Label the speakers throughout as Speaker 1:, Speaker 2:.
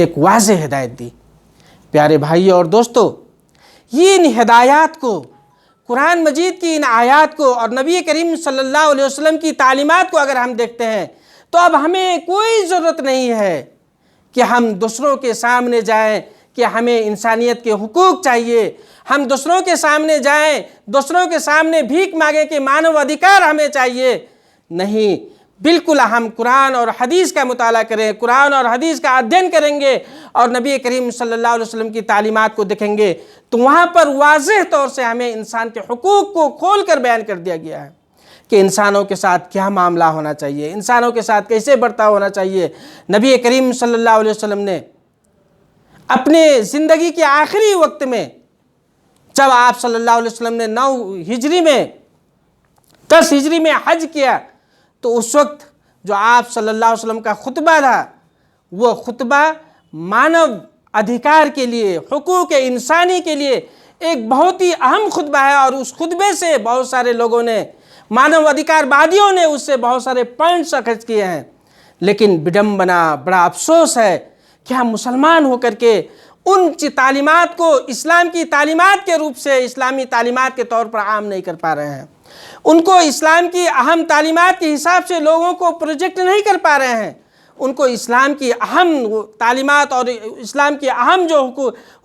Speaker 1: ایک واضح ہدایت دی۔ پیارے بھائی اور دوستو، یہ ان ہدایات کو، قرآن مجید کی ان آیات کو اور نبی کریم صلی اللہ علیہ وسلم کی تعلیمات کو اگر ہم دیکھتے ہیں تو اب ہمیں کوئی ضرورت نہیں ہے کہ ہم دوسروں کے سامنے جائیں کہ ہمیں انسانیت کے حقوق چاہیے، ہم دوسروں کے سامنے جائیں، دوسروں کے سامنے بھیک مانگیں کہ مانو ادھیکار ہمیں چاہیے۔ نہیں، بالکل ہم قرآن اور حدیث کا مطالعہ کریں، قرآن اور حدیث کا ادھین کریں گے اور نبی کریم صلی اللہ علیہ وسلم کی تعلیمات کو دیکھیں گے تو وہاں پر واضح طور سے ہمیں انسان کے حقوق کو کھول کر بیان کر دیا گیا ہے کہ انسانوں کے ساتھ کیا معاملہ ہونا چاہیے، انسانوں کے ساتھ کیسے برتاؤ ہونا چاہیے۔ نبی کریم صلی اللہ علیہ وسلم نے اپنے زندگی کے آخری وقت میں، جب آپ صلی اللہ علیہ وسلم نے 9 ہجری میں 10 ہجری میں حج کیا تو اس وقت جو آپ صلی اللہ علیہ وسلم کا خطبہ تھا وہ خطبہ مانو ادھیکار کے لیے، حقوق انسانی کے لیے ایک بہت ہی اہم خطبہ ہے، اور اس خطبے سے بہت سارے لوگوں نے، مانو ادھیکار وادیوں نے اس سے بہت سارے پوائنٹس اخذ کیے ہیں۔ لیکن بڑا افسوس ہے کہ ہم مسلمان ہو کر کے ان تعلیمات کو اسلام کی تعلیمات کے روپ سے، اسلامی تعلیمات کے طور پر عام نہیں کر پا رہے ہیں، ان کو اسلام کی اہم تعلیمات کے حساب سے لوگوں کو پروجیکٹ نہیں کر پا رہے ہیں، ان کو اسلام کی اہم تعلیمات اور اسلام کی اہم جو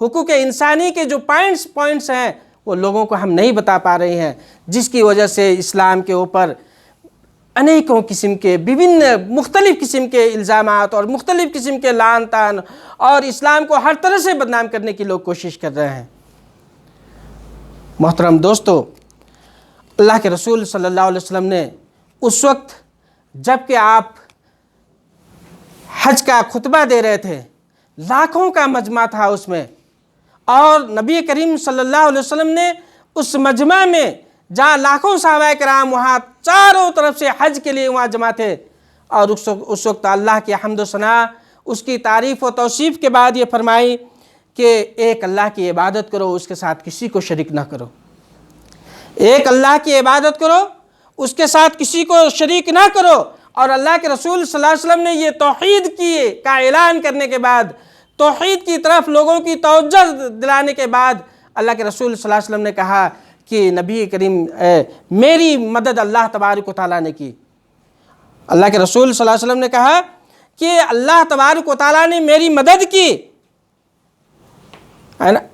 Speaker 1: حقوق انسانی کے جو پوائنٹس ہیں وہ لوگوں کو ہم نہیں بتا پا رہے ہیں، جس کی وجہ سے اسلام کے اوپر انیکوں قسم کے مختلف قسم کے الزامات اور مختلف قسم کے لعن طعن اور اسلام کو ہر طرح سے بدنام کرنے کی لوگ کوشش کر رہے ہیں۔ محترم دوستو، اللہ کے رسول صلی اللہ علیہ وسلم نے اس وقت جب کہ آپ حج کا خطبہ دے رہے تھے، لاکھوں کا مجمع تھا اس میں، اور نبی کریم صلی اللہ علیہ وسلم نے اس مجمع میں جہاں لاکھوں صحابہ کرام وہاں چاروں طرف سے حج کے لیے وہاں جمع تھے، اور اس وقت اللہ کی حمد و ثنا، اس کی تعریف و توصیف کے بعد یہ فرمائی کہ ایک اللہ کی عبادت کرو، اس کے ساتھ کسی کو شریک نہ کرو، ایک اللہ کی عبادت کرو، اس کے ساتھ کسی کو شریک نہ کرو۔ اور اللہ کے رسول صلی اللہ علیہ وسلم نے یہ توحید کا اعلان کرنے کے بعد، توحید کی طرف لوگوں کی توجہ دلانے کے بعد، اللہ کے رسول صلی اللہ علیہ وسلم نے کہا کہ نبی کریم میری مدد اللہ تبارک و تعالیٰ نے کی۔ اللہ کے رسول صلی اللہ علیہ وسلم نے کہا کہ اللہ تبارک و تعالیٰ نے میری مدد کی،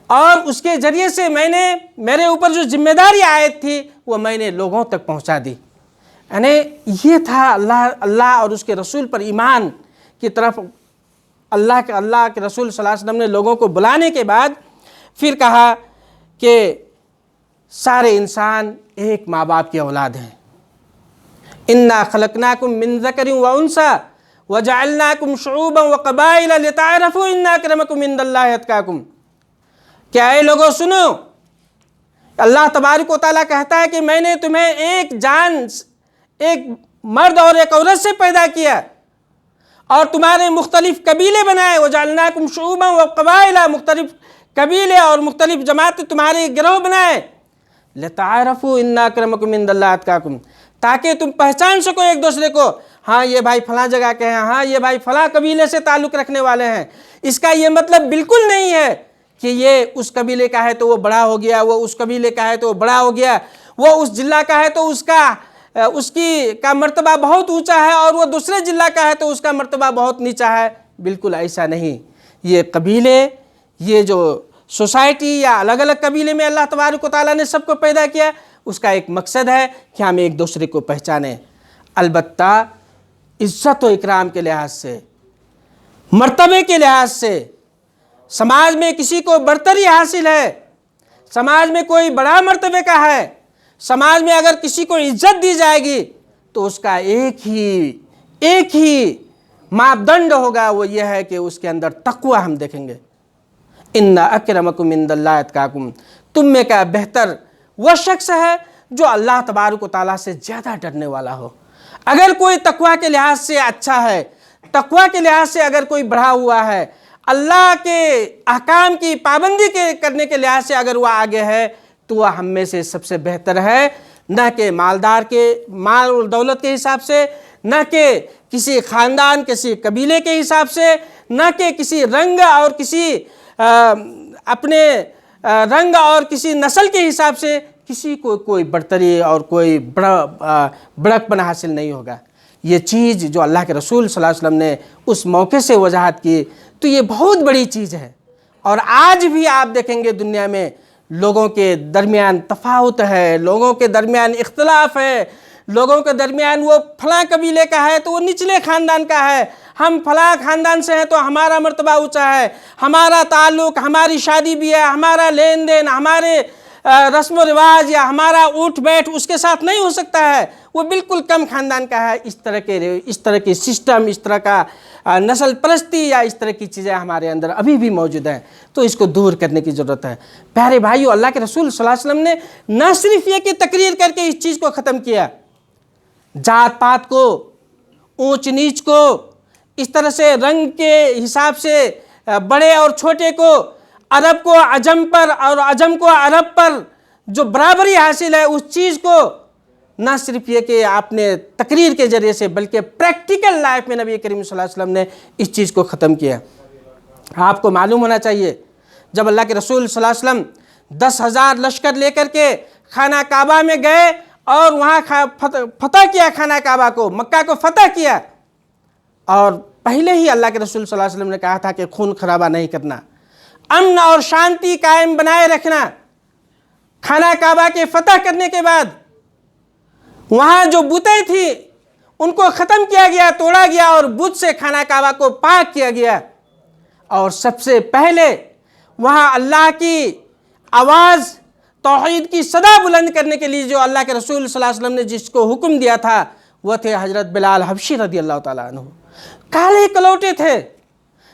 Speaker 1: اور اس کے ذریعے سے میرے اوپر جو ذمہ داری عائد تھی وہ میں نے لوگوں تک پہنچا دی۔ یعنی یہ تھا اللہ اور اس کے رسول پر ایمان کی طرف اللہ کے رسول صلی اللہ علیہ وسلم نے لوگوں کو بلانے کے بعد پھر کہا کہ سارے انسان ایک ماں باپ کی اولاد ہیں۔ اِنَّا خَلَقْنَاكُم مِّن ذَكَرٍ وَأُنثَىٰ وَجَعَلْنَاكُمْ شُعُوبًا وَقَبَائِلَ لِتَعَارَفُوا إِنَّ أَكْرَمَكُمْ عِندَ اللَّهِ أَتْقَاكُمْ۔ کیا اے لوگوں سنو، اللہ تبارک و تعالیٰ کہتا ہے کہ میں نے تمہیں ایک مرد اور ایک عورت سے پیدا کیا اور تمہارے مختلف قبیلے بنائے، وَجَعَلْنَاكُمْ شُعُوبًا وَقَبَائِلَ، مختلف قبیلے اور مختلف جماعتیں تمہارے گروہ بنائے، لِتَعَارَفُوا إِنَّ أَكْرَمَكُمْ عِندَ اللَّهِ أَتْقَاكُمْ، تاکہ تم پہچان سکو ایک دوسرے کو، ہاں یہ بھائی فلاں جگہ کے ہیں، ہاں یہ بھائی فلاں قبیلے سے تعلق رکھنے والے ہیں۔ اس کا یہ مطلب بالکل نہیں ہے کہ یہ اس قبیلے کا ہے تو وہ بڑا ہو گیا، وہ اس قبیلے کا ہے تو وہ بڑا ہو گیا، وہ اس ضلع کا ہے تو اس کا مرتبہ بہت اونچا ہے، اور وہ دوسرے ضلع کا ہے تو اس کا مرتبہ بہت نیچا ہے۔ بالکل ایسا نہیں۔ یہ قبیلے، یہ جو سوسائٹی یا الگ الگ قبیلے میں اللہ تبارک و تعالیٰ نے سب کو پیدا کیا، اس کا ایک مقصد ہے کہ ہم ایک دوسرے کو پہچانیں، البتہ عزت و اکرام کے لحاظ سے، مرتبے کے لحاظ سے۔ سماج میں کسی کو برتری حاصل ہے، سماج میں کوئی بڑا مرتبے کا ہے، سماج میں اگر کسی کو عزت دی جائے گی تو اس کا ایک ہی ماپدنڈ ہوگا، وہ یہ ہے کہ اس کے اندر تقوی ہم دیکھیں گے۔ اِنَّ أَكْرَمَكُمْ عِندَ اللَّهِ أَتْقَاكُمْ، تم میں کا بہتر وہ شخص ہے جو اللہ تبارک و تعالیٰ سے زیادہ ڈرنے والا ہو۔ اگر کوئی تقوی کے لحاظ سے اچھا ہے، تقوی کے لحاظ سے اگر کوئی بڑھا ہوا ہے، اللہ کے احکام کی پابندی کرنے کے لحاظ سے اگر وہ آگے ہے تو وہ ہم میں سے سب سے بہتر ہے، نہ کہ مالدار کے مال اور دولت کے حساب سے، نہ کہ کسی خاندان، کسی قبیلے کے حساب سے، نہ کہ کسی رنگ اور کسی اپنے رنگ اور کسی نسل کے حساب سے کسی کو کوئی برتری اور کوئی بڑک پن حاصل نہیں ہوگا۔ یہ چیز جو اللہ کے رسول صلی اللہ علیہ وسلم نے اس موقع سے وضاحت کی تو یہ بہت بڑی چیز ہے۔ اور آج بھی آپ دیکھیں گے دنیا میں لوگوں کے درمیان تفاوت ہے، لوگوں کے درمیان اختلاف ہے، لوگوں کے درمیان وہ فلاں قبیلے کا ہے تو وہ نچلے خاندان کا ہے، ہم فلاں خاندان سے ہیں تو ہمارا مرتبہ اونچا ہے، ہمارا تعلق، ہماری شادی بیاہ، ہمارا لین دین، ہمارے رسم و رواج یا ہمارا اٹھ بیٹھ اس کے ساتھ نہیں ہو سکتا ہے، وہ بالکل کم خاندان کا ہے۔ اس طرح کے سسٹم، اس طرح کا نسل پرستی یا اس طرح کی چیزیں ہمارے اندر ابھی بھی موجود ہیں، تو اس کو دور کرنے کی ضرورت ہے۔ پیارے بھائیو، اللہ کے رسول صلی اللہ علیہ وسلم نے نہ صرف یہ کہ تقریر کر کے اس چیز کو ختم کیا، ذات پات کو، اونچ نیچ کو، اس طرح سے رنگ کے حساب سے بڑے اور چھوٹے کو، عرب کو عجم پر اور عجم کو عرب پر جو برابری حاصل ہے اس چیز کو نہ صرف یہ کہ آپ نے تقریر کے ذریعے سے بلکہ پریکٹیکل لائف میں نبی کریم صلی اللہ علیہ وسلم نے اس چیز کو ختم کیا۔ آپ کو معلوم ہونا چاہیے جب اللہ کے رسول صلی اللہ علیہ وسلم 10,000 لشکر لے کر کے خانہ کعبہ میں گئے اور وہاں فتح کیا، خانہ کعبہ کو، مکہ کو فتح کیا، اور پہلے ہی اللہ کے رسول صلی اللہ علیہ وسلم نے کہا تھا کہ خون خرابہ نہیں کرنا، امن اور شانتی قائم بنائے رکھنا۔ خانہ کعبہ کے فتح کرنے کے بعد وہاں جو بتیں تھیں ان کو ختم کیا گیا، توڑا گیا، اور بت سے خانہ کعبہ کو پاک کیا گیا، اور سب سے پہلے وہاں اللہ کی آواز، توحید کی صدا بلند کرنے کے لیے جو اللہ کے رسول صلی اللہ علیہ وسلم نے جس کو حکم دیا تھا وہ تھے حضرت بلال حبشی رضی اللہ تعالیٰ عنہ۔ کالے کلوٹے تھے،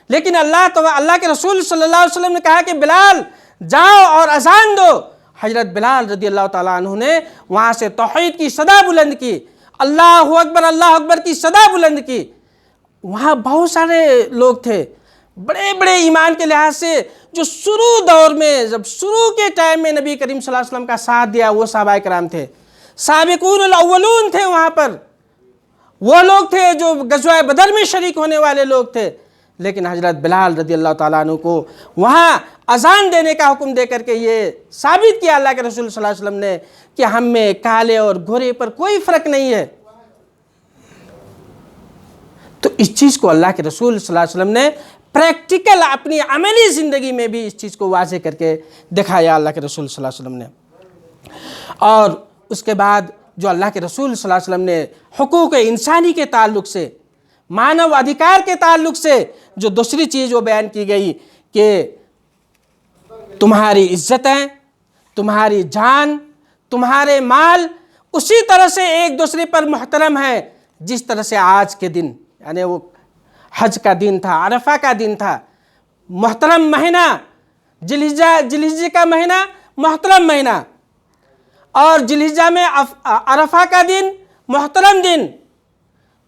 Speaker 1: لیکن اللہ کے رسول صلی اللہ علیہ وسلم نے کہا کہ بلال جاؤ اور اذان دو۔ حضرت بلال رضی اللہ تعالیٰ عنہ نے وہاں سے توحید کی صدا بلند کی، اللہ اکبر کی صدا بلند کی۔ وہاں بہت سارے لوگ تھے بڑے بڑے ایمان کے لحاظ سے جو شروع دور میں، جب شروع کے ٹائم میں نبی کریم صلی اللہ علیہ وسلم کا ساتھ دیا، وہ صحابہ کرام تھے، سابقون الاولون تھے وہاں پر، وہ لوگ تھے جو غزوہ بدر میں شریک ہونے والے لوگ تھے۔ لیکن حضرت بلال رضی اللہ تعالیٰ عنہ کو وہاں اذان دینے کا حکم دے کر کے یہ ثابت کیا اللہ کے رسول صلی اللہ علیہ وسلم نے کہ ہم میں کالے اور گورے پر کوئی فرق نہیں ہے۔ تو اس چیز کو اللہ کے رسول صلی اللہ علیہ وسلم نے پریکٹیکل اپنی عملی زندگی میں بھی اس چیز کو واضح کر کے دکھایا اللہ کے رسول صلی اللہ علیہ وسلم نے۔ اور اس کے بعد جو اللہ کے رسول صلی اللہ علیہ وسلم نے حقوق انسانی کے تعلق سے، مانو ادھیکار کے تعلق سے جو دوسری چیز وہ بیان کی گئی کہ تمہاری عزتیں، تمہاری جان، تمہارے مال اسی طرح سے ایک دوسرے پر محترم ہے جس طرح سے آج کے دن، یعنی وہ حج کا دن تھا، عرفہ کا دن تھا، محترم مہینہ، ذوالحجہ کا مہینہ محترم مہینہ، اور ذوالحجہ میں عرفہ کا دن محترم دن۔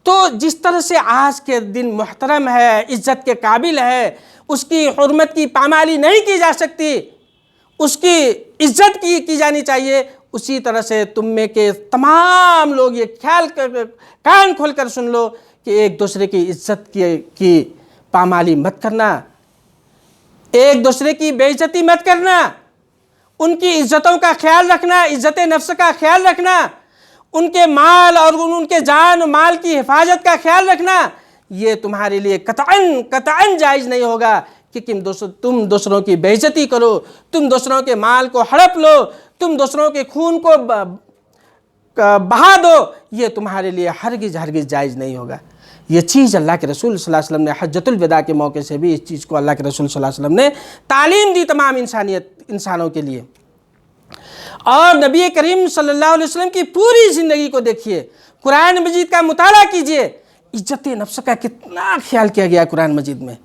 Speaker 1: تو جس طرح سے آج کے دن محترم ہے، عزت کے قابل ہے، اس کی حرمت کی پامالی نہیں کی جا سکتی، اس کی عزت کی جانی چاہیے، اسی طرح سے تم میں کے تمام لوگ یہ کان کھول کر سن لو کہ ایک دوسرے کی عزت کی پامالی مت کرنا، ایک دوسرے کی بے عزتی مت کرنا، ان کی عزتوں کا خیال رکھنا، عزت نفس کا خیال رکھنا، ان کے مال اور ان کے جان و مال کی حفاظت کا خیال رکھنا، یہ تمہارے لیے قطعاً جائز نہیں ہوگا کہ تم دوسروں کی بے عزتی کرو، تم دوسروں کے مال کو ہڑپ لو، تم دوسروں کے خون کو بہا دو، یہ تمہارے لیے ہرگز جائز نہیں ہوگا۔ یہ چیز اللہ کے رسول صلی اللہ علیہ وسلم نے حجۃ الوداع کے موقع سے بھی اس چیز کو اللہ کے رسول صلی اللہ علیہ وسلم نے تعلیم دی تمام انسانوں کے لیے۔ اور نبی کریم صلی اللہ علیہ وسلم کی پوری زندگی کو دیکھیے، قرآن مجید کا مطالعہ کیجئے، عزت نفس کا کتنا خیال کیا گیا قرآن مجید میں۔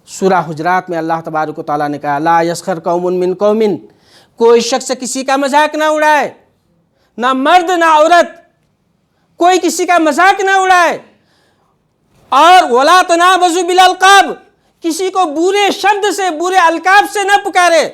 Speaker 1: سورہ حجرات میں اللہ تبارک و تعالیٰ نے کہا لا یسخر قوم من قوم، کوئی شخص کسی کا مذاق نہ اڑائے، نہ مرد نہ عورت، کوئی کسی کا مذاق نہ اڑائے، اور ولا تنابزوا بالالقاب، کسی کو برے شبد سے، برے القاب سے نہ پکارے۔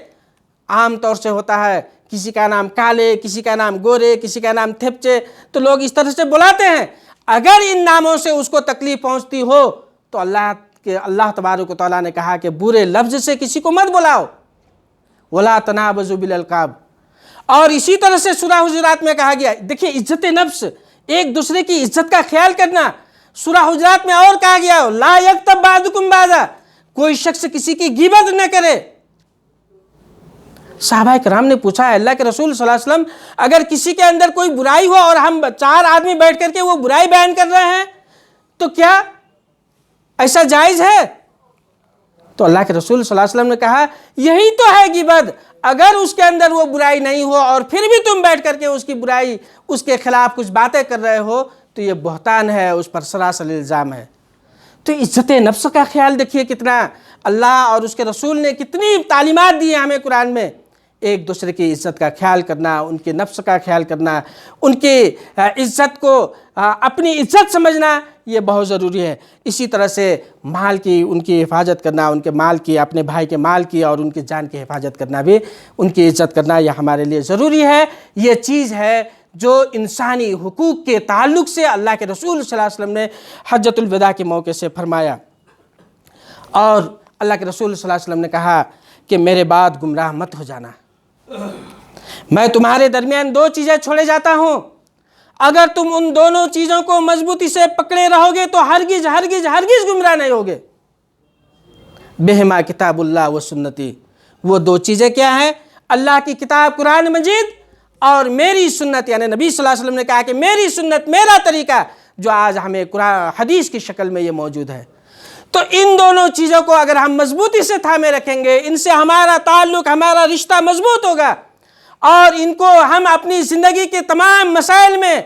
Speaker 1: عام طور سے ہوتا ہے کسی کا نام کالے، کسی کا نام گورے، کسی کا نام تھپچے، تو لوگ اس طرح سے بلاتے ہیں۔ اگر ان ناموں سے اس کو تکلیف پہنچتی ہو تو اللہ کہ اللہ تبارک و تعالیٰ نے کہا کہ برے لفظ سے کسی کو مت بلاؤ، ولا تنابزوا بالالقاب، اور اسی طرح سے سورہ حجرات میں کہا گیا، دیکھیں عزت نفس، ایک دوسرے کی عزت کا خیال کرنا۔ سورہ حجرات میں اور کہا گیا لا یغتب بعضکم بعضا، کوئی شخص کسی کی غیبت نہ کرے۔ صحابہ کرام نے پوچھا ہے اللہ کے رسول صلی اللہ علیہ وسلم اگر کسی کے اندر کوئی برائی ہو اور ہم 4 آدمی بیٹھ کر کے وہ برائی بیان کر رہے ہیں تو کیا ایسا جائز ہے؟ تو اللہ کے رسول صلی اللہ علیہ وسلم نے کہا یہی تو ہے غیبت، اگر اس کے اندر وہ برائی نہیں ہو اور پھر بھی تم بیٹھ کر کے اس کی برائی، اس کے خلاف کچھ باتیں کر رہے ہو تو یہ بہتان ہے، اس پر سراسر الزام ہے۔ تو عزت نفس کا خیال دیکھیے کتنا اللہ اور اس کے رسول نے کتنی تعلیمات دی ہیں ہمیں قرآن میں، ایک دوسرے کی عزت کا خیال کرنا، ان کے نفس کا خیال کرنا، ان کی عزت کو اپنی عزت سمجھنا، یہ بہت ضروری ہے۔ اسی طرح سے مال کی، ان کی حفاظت کرنا، ان کے مال کی، اپنے بھائی کے مال کی اور ان کی جان کی حفاظت کرنا بھی، ان کی عزت کرنا یہ ہمارے لیے ضروری ہے۔ یہ چیز ہے جو انسانی حقوق کے تعلق سے اللہ کے رسول صلی اللہ علیہ وسلم نے حجۃ الوداع کے موقع سے فرمایا، اور اللہ کے رسول صلی اللہ علیہ وسلم نے کہا کہ میرے بعد گمراہ مت ہو جانا، میں تمہارے درمیان 2 چیزیں چھوڑے جاتا ہوں، اگر تم ان دونوں چیزوں کو مضبوطی سے پکڑے رہو گے تو ہرگز ہرگز ہرگز گمراہ نہیں ہوگے۔ بہما کتاب اللہ و سنتی، وہ 2 چیزیں کیا ہیں؟ اللہ کی کتاب قرآن مجید اور میری سنت، یعنی نبی صلی اللہ علیہ وسلم نے کہا کہ میری سنت، میرا طریقہ جو آج ہمیں قرآن حدیث کی شکل میں یہ موجود ہے۔ تو ان دونوں چیزوں کو اگر ہم مضبوطی سے تھامے رکھیں گے، ان سے ہمارا تعلق، ہمارا رشتہ مضبوط ہوگا، اور ان کو ہم اپنی زندگی کے تمام مسائل میں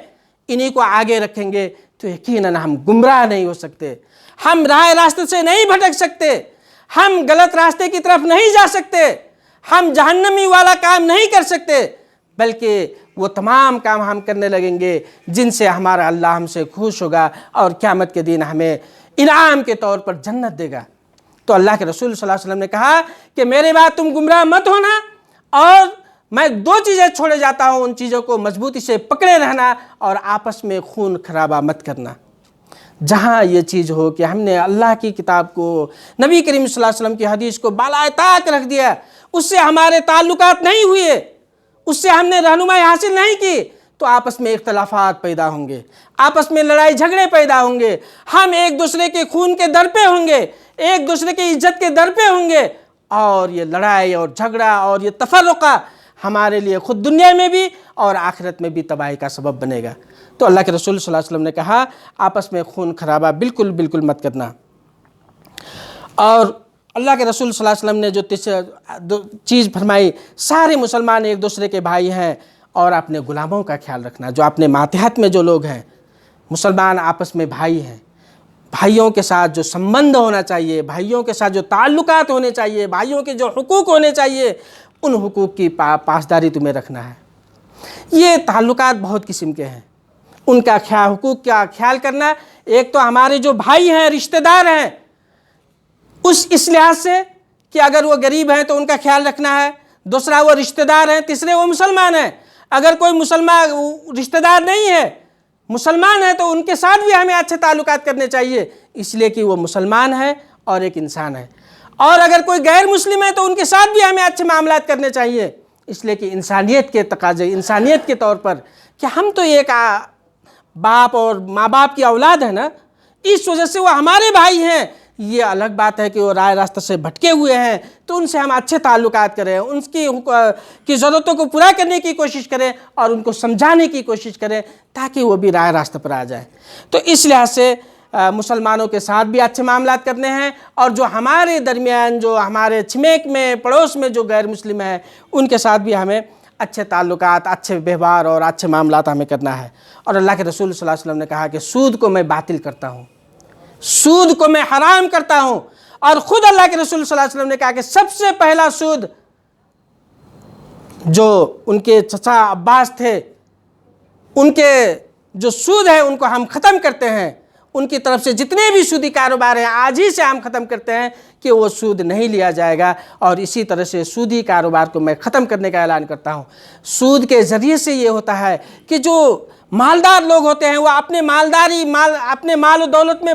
Speaker 1: انہی کو آگے رکھیں گے تو یقیناً ہم گمراہ نہیں ہو سکتے، ہم راہ راستے سے نہیں بھٹک سکتے، ہم غلط راستے کی طرف نہیں جا سکتے، ہم جہنمی والا کام نہیں کر سکتے، بلکہ وہ تمام کام ہم کرنے لگیں گے جن سے ہمارا اللہ ہم سے خوش ہوگا اور قیامت کے دن ہمیں انعام کے طور پر جنت دے گا۔ تو اللہ کے رسول صلی اللہ علیہ وسلم نے کہا کہ میرے بعد تم گمراہ مت ہونا، اور میں 2 چیزیں چھوڑے جاتا ہوں، ان چیزوں کو مضبوطی سے پکڑے رہنا اور آپس میں خون خرابہ مت کرنا۔ جہاں یہ چیز ہو کہ ہم نے اللہ کی کتاب کو، نبی کریم صلی اللہ علیہ وسلم کی حدیث کو بالائے طاق رکھ دیا، اس سے ہمارے تعلقات نہیں ہوئے، اس سے ہم نے رہنمائی حاصل نہیں کی، تو آپس میں اختلافات پیدا ہوں گے، آپس میں لڑائی جھگڑے پیدا ہوں گے، ہم ایک دوسرے کے خون کے در پہ ہوں گے، ایک دوسرے کی عزت کے در پہ ہوں گے، اور یہ لڑائی اور جھگڑا اور یہ تفرقہ ہمارے لیے خود دنیا میں بھی اور آخرت میں بھی تباہی کا سبب بنے گا۔ تو اللہ کے رسول صلی اللہ علیہ وسلم نے کہا آپس میں خون خرابہ بالکل مت کرنا۔ اور اللہ کے رسول صلی اللہ علیہ وسلم نے جو چیز فرمائی، سارے مسلمان ایک دوسرے کے بھائی ہیں، اور اپنے غلاموں کا خیال رکھنا، جو اپنے ماتحت میں جو لوگ ہیں، مسلمان آپس میں بھائی ہیں، بھائیوں کے ساتھ جو سمبند ہونا چاہیے، بھائیوں کے ساتھ جو تعلقات ہونے چاہیے، بھائیوں کے جو حقوق ہونے چاہیے، ان حقوق کی پاسداری تمہیں رکھنا ہے۔ یہ تعلقات بہت قسم کے ہیں، ان کا حقوق کا خیال کرنا، ایک تو ہمارے جو بھائی ہیں، رشتہ دار ہیں، اس لحاظ سے کہ اگر وہ غریب ہیں تو ان کا خیال رکھنا ہے، دوسرا وہ رشتہ دار ہیں، تیسرے وہ مسلمان ہیں، اگر کوئی مسلمان رشتہ دار نہیں ہے، مسلمان ہے، تو ان کے ساتھ بھی ہمیں اچھے تعلقات کرنے چاہیے، اس لیے کہ وہ مسلمان ہے اور ایک انسان ہے، اور اگر کوئی غیر مسلم ہے تو ان کے ساتھ بھی ہمیں اچھے معاملات کرنے چاہیے، اس لیے کہ انسانیت کے تقاضے، انسانیت کے طور پر کہ ہم تو ایک باپ اور ماں باپ کی اولاد ہے نا، اس وجہ سے وہ ہمارے بھائی ہیں۔ یہ الگ بات ہے کہ وہ راہ راستہ سے بھٹکے ہوئے ہیں، تو ان سے ہم اچھے تعلقات کریں، ان کی ضرورتوں کو پورا کرنے کی کوشش کریں اور ان کو سمجھانے کی کوشش کریں تاکہ وہ بھی راہ راستہ پر آ جائیں۔ تو اس لحاظ سے مسلمانوں کے ساتھ بھی اچھے معاملات کرنے ہیں، اور جو ہمارے درمیان، جو ہمارے چھمیک میں، پڑوس میں جو غیر مسلم ہیں، ان کے ساتھ بھی ہمیں اچھے تعلقات، اچھے ویوہار اور اچھے معاملات ہمیں کرنا ہے۔ اور اللہ کے رسول صلی اللہ علیہ وسلم نے کہا کہ سود کو میں باطل کرتا ہوں، سود کو میں حرام کرتا ہوں، اور خود اللہ کے رسول صلی اللہ علیہ وسلم نے کہا کہ سب سے پہلا سود جو ان کے چچا عباس تھے، ان کے جو سود ہے ان کو ہم ختم کرتے ہیں، ان کی طرف سے جتنے بھی سودی کاروبار ہیں آج ہی سے ہم ختم کرتے ہیں کہ وہ سود نہیں لیا جائے گا، اور اسی طرح سے سودی کاروبار کو میں ختم کرنے کا اعلان کرتا ہوں۔ سود کے ذریعے سے یہ ہوتا ہے کہ جو مالدار لوگ ہوتے ہیں وہ اپنے مال و دولت میں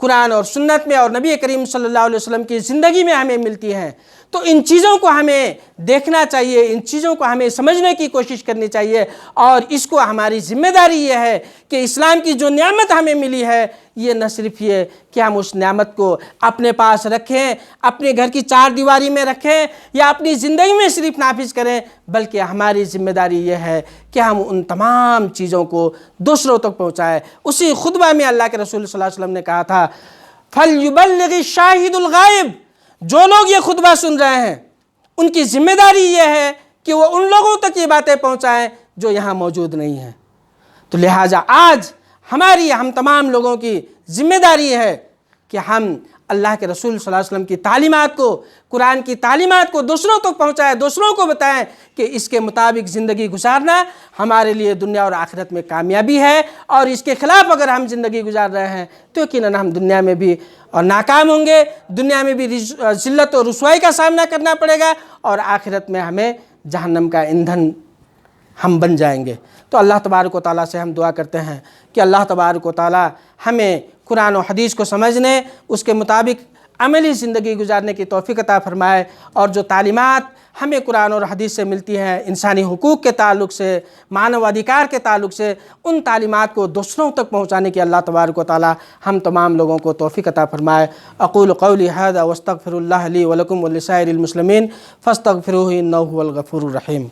Speaker 1: قرآن اور سنت میں اور نبی کریم صلی اللہ علیہ وسلم کی زندگی میں ہمیں ملتی ہیں، تو ان چیزوں کو ہمیں دیکھنا چاہیے، ان چیزوں کو ہمیں سمجھنے کی کوشش کرنی چاہیے، اور اس کو ہماری ذمہ داری یہ ہے کہ اسلام کی جو نعمت ہمیں ملی ہے، یہ نہ صرف یہ کہ ہم اس نعمت کو اپنے پاس رکھیں، اپنے گھر کی چار دیواری میں رکھیں یا اپنی زندگی میں صرف نافذ کریں، بلکہ ہماری ذمہ داری یہ ہے کہ ہم ان تمام چیزوں کو دوسروں تک پہنچائیں۔ اسی خطبہ میں اللہ کے رسول صلی اللہ علیہ وسلم نے کہا تھا فَلْيُبَلِّغِ الشَّاهِدُ الْغَائِبُ، جو لوگ یہ خطبہ سن رہے ہیں ان کی ذمہ داری یہ ہے کہ وہ ان لوگوں تک یہ باتیں پہنچائیں جو یہاں موجود نہیں ہیں۔ تو لہٰذا آج ہماری ہم تمام لوگوں کی ذمہ داری ہے کہ ہم اللہ کے رسول صلی اللہ علیہ وسلم کی تعلیمات کو، قرآن کی تعلیمات کو دوسروں تک پہنچائیں، دوسروں کو بتائیں کہ اس کے مطابق زندگی گزارنا ہمارے لیے دنیا اور آخرت میں کامیابی ہے، اور اس کے خلاف اگر ہم زندگی گزار رہے ہیں تو یقیناً ہم دنیا میں بھی ناکام ہوں گے، دنیا میں بھی ذلت و رسوائی کا سامنا کرنا پڑے گا، اور آخرت میں ہمیں جہنم کا ایندھن ہم بن جائیں گے۔ تو اللہ تبارک و تعالیٰ سے ہم دعا کرتے ہیں کہ اللہ تبارک و تعالیٰ ہمیں قرآن و حدیث کو سمجھنے، اس کے مطابق عملی زندگی گزارنے کی توفیق عطا فرمائے، اور جو تعلیمات ہمیں قرآن اور حدیث سے ملتی ہیں انسانی حقوق کے تعلق سے، مانو ادھیکار کے تعلق سے، ان تعلیمات کو دوسروں تک پہنچانے کی اللہ تبارک و تعالیٰ ہم تمام لوگوں کو توفیق عطا فرمائے۔ اقول قولی ھذا واستغفر اللہ لی ولکم ولسائر المسلمین فاستغفروہ انہ ھو الغفور الرحیم۔